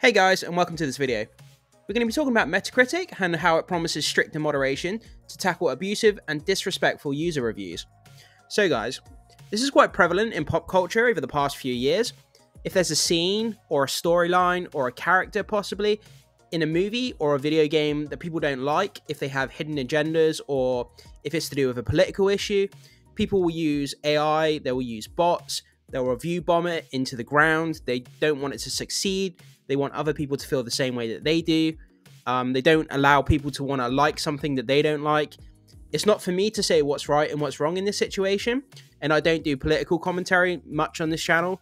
Hey guys, and welcome to this video. We're going to be talking about Metacritic and how it promises stricter moderation to tackle abusive and disrespectful user reviews. So guys, this is quite prevalent in pop culture over the past few years. If there's a scene or a storyline or a character possibly in a movie or a video game that people don't like, if they have hidden agendas or if it's to do with a political issue, people will use AI, they will use bots, they'll review bomb it into the ground. They don't want it to succeed. They want other people to feel the same way that they do. They don't allow people to want to like something that they don't like. It's not for me to say what's right and what's wrong in this situation, and I don't do political commentary much on this channel.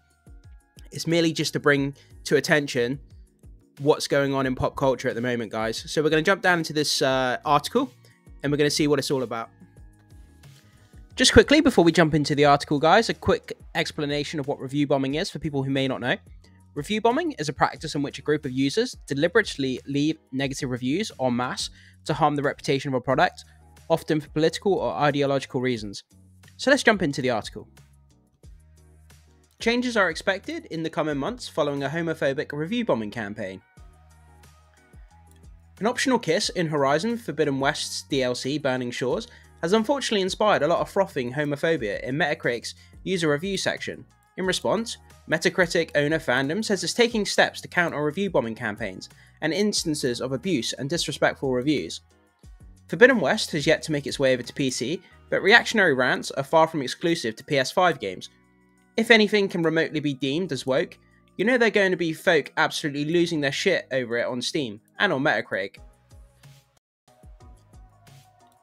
It's merely just to bring to attention what's going on in pop culture at the moment, guys. So we're going to jump down into this article, and we're going to see what it's all about. Just quickly, before we jump into the article, guys, a quick explanation of what review bombing is for people who may not know. Review bombing is a practice in which a group of users deliberately leave negative reviews en masse to harm the reputation of a product, often for political or ideological reasons. So let's jump into the article. Changes are expected in the coming months following a homophobic review bombing campaign. An optional kiss in Horizon Forbidden West's DLC Burning Shores has unfortunately inspired a lot of frothing homophobia in Metacritic's user review section. In response, Metacritic owner Fandom says it's taking steps to counter review bombing campaigns and instances of abuse and disrespectful reviews. Forbidden West has yet to make its way over to PC, but reactionary rants are far from exclusive to PS5 games. If anything can remotely be deemed as woke, you know they're going to be folk absolutely losing their shit over it on Steam and on Metacritic.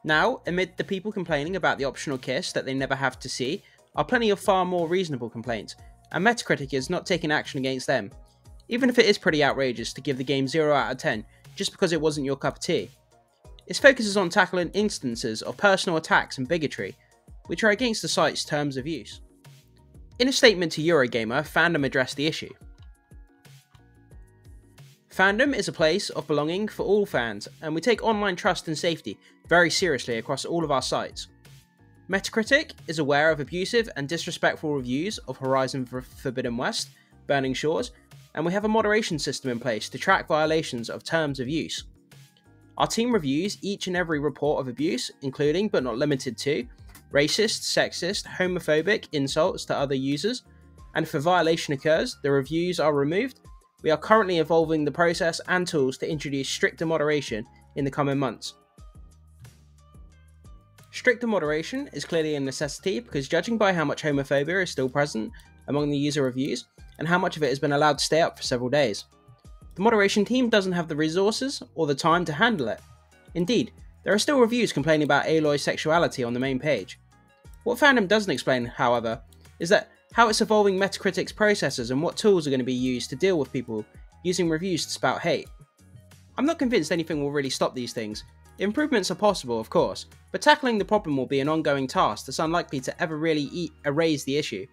Now, amid the people complaining about the optional kiss that they never have to see, are plenty of far more reasonable complaints, and Metacritic is not taking action against them, even if it is pretty outrageous to give the game 0 out of 10 just because it wasn't your cup of tea. Its focus is on tackling instances of personal attacks and bigotry, which are against the site's terms of use. In a statement to Eurogamer, Fandom addressed the issue. Fandom is a place of belonging for all fans, and we take online trust and safety very seriously across all of our sites. Metacritic is aware of abusive and disrespectful reviews of Horizon Forbidden West, Burning Shores, and we have a moderation system in place to track violations of terms of use. Our team reviews each and every report of abuse, including but not limited to racist, sexist, homophobic insults to other users, and if a violation occurs, the reviews are removed. We are currently evolving the process and tools to introduce stricter moderation in the coming months. Stricter moderation is clearly a necessity because judging by how much homophobia is still present among the user reviews and how much of it has been allowed to stay up for several days, the moderation team doesn't have the resources or the time to handle it. Indeed, there are still reviews complaining about Aloy's sexuality on the main page. What Fandom doesn't explain, however, is that how it's evolving Metacritic's processes and what tools are going to be used to deal with people using reviews to spout hate. I'm not convinced anything will really stop these things. Improvements are possible, of course, but tackling the problem will be an ongoing task that's unlikely to ever really erase the issue.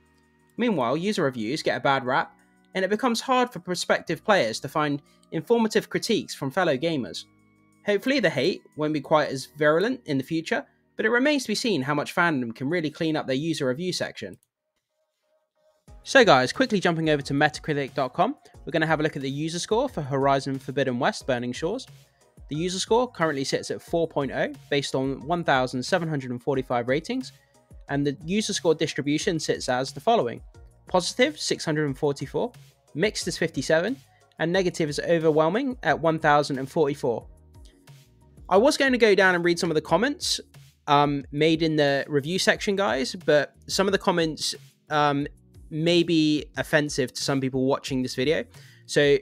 Meanwhile, user reviews get a bad rap, and it becomes hard for prospective players to find informative critiques from fellow gamers. Hopefully the hate won't be quite as virulent in the future, but it remains to be seen how much Fandom can really clean up their user review section. So guys, quickly jumping over to Metacritic.com, we're going to have a look at the user score for Horizon Forbidden West Burning Shores. The user score currently sits at 4.0 based on 1,745 ratings, and the user score distribution sits as the following: positive 644, mixed is 57, and negative is overwhelming at 1,044. I was going to go down and read some of the comments made in the review section, guys, but some of the comments may be offensive to some people watching this video, so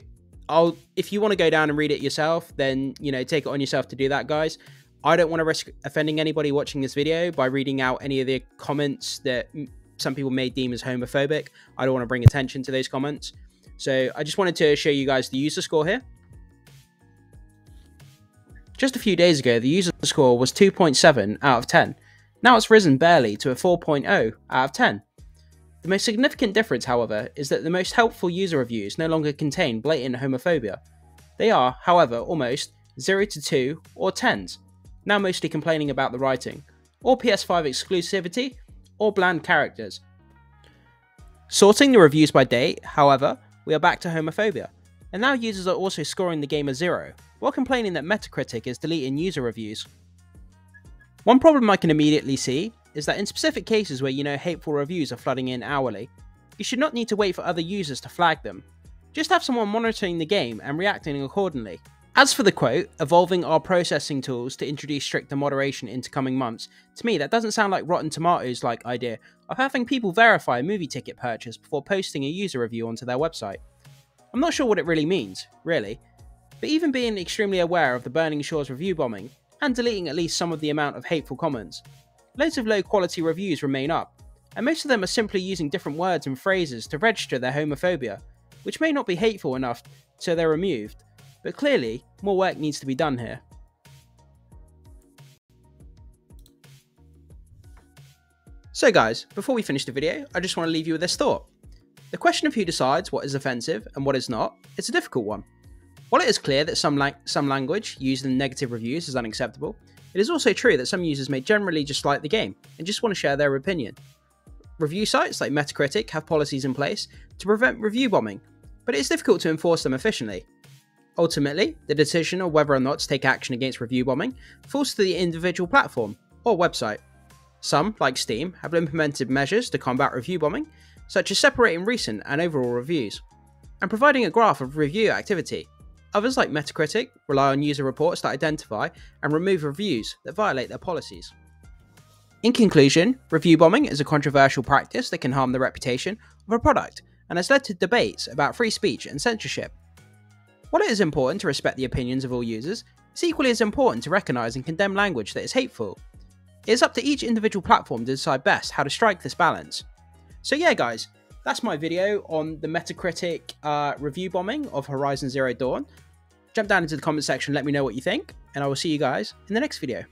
if you want to go down and read it yourself, then, take it on yourself to do that, guys. I don't want to risk offending anybody watching this video by reading out any of the comments that some people may deem as homophobic. I don't want to bring attention to those comments. So I just wanted to show you guys the user score here. Just a few days ago, the user score was 2.7 out of 10. Now it's risen barely to a 4.0 out of 10. The most significant difference, however, is that the most helpful user reviews no longer contain blatant homophobia. They are, however, almost 0 to 2 or 10s, now mostly complaining about the writing, or PS5 exclusivity, or bland characters. Sorting the reviews by date, however, we are back to homophobia. And now users are also scoring the game a 0, while complaining that Metacritic is deleting user reviews. One problem I can immediately see is that in specific cases where you know hateful reviews are flooding in hourly, you should not need to wait for other users to flag them. Just have someone monitoring the game and reacting accordingly. As for the quote, evolving our processing tools to introduce stricter moderation into coming months, to me that doesn't sound like Rotten Tomatoes-like idea of having people verify a movie ticket purchase before posting a user review onto their website. I'm not sure what it really means, really, but even being extremely aware of the Burning Shores review bombing, and deleting at least some of the amount of hateful comments, loads of low quality reviews remain up, and most of them are simply using different words and phrases to register their homophobia, which may not be hateful enough so they're removed, but clearly, more work needs to be done here. So guys, before we finish the video, I just want to leave you with this thought. The question of who decides what is offensive and what is not is a difficult one. While it is clear that some language used in negative reviews is unacceptable, it is also true that some users may generally just like the game and just want to share their opinion. Review sites like Metacritic have policies in place to prevent review bombing, but it is difficult to enforce them efficiently. Ultimately, the decision of whether or not to take action against review bombing falls to the individual platform or website. Some, like Steam, have implemented measures to combat review bombing, such as separating recent and overall reviews, and providing a graph of review activity. Others, like Metacritic, rely on user reports that identify and remove reviews that violate their policies. In conclusion, review bombing is a controversial practice that can harm the reputation of a product and has led to debates about free speech and censorship. While it is important to respect the opinions of all users, it's equally as important to recognise and condemn language that is hateful. It is up to each individual platform to decide best how to strike this balance. So yeah guys, that's my video on the Metacritic review bombing of Horizon Zero Dawn. Jump down into the comment section, let me know what you think, and I will see you guys in the next video.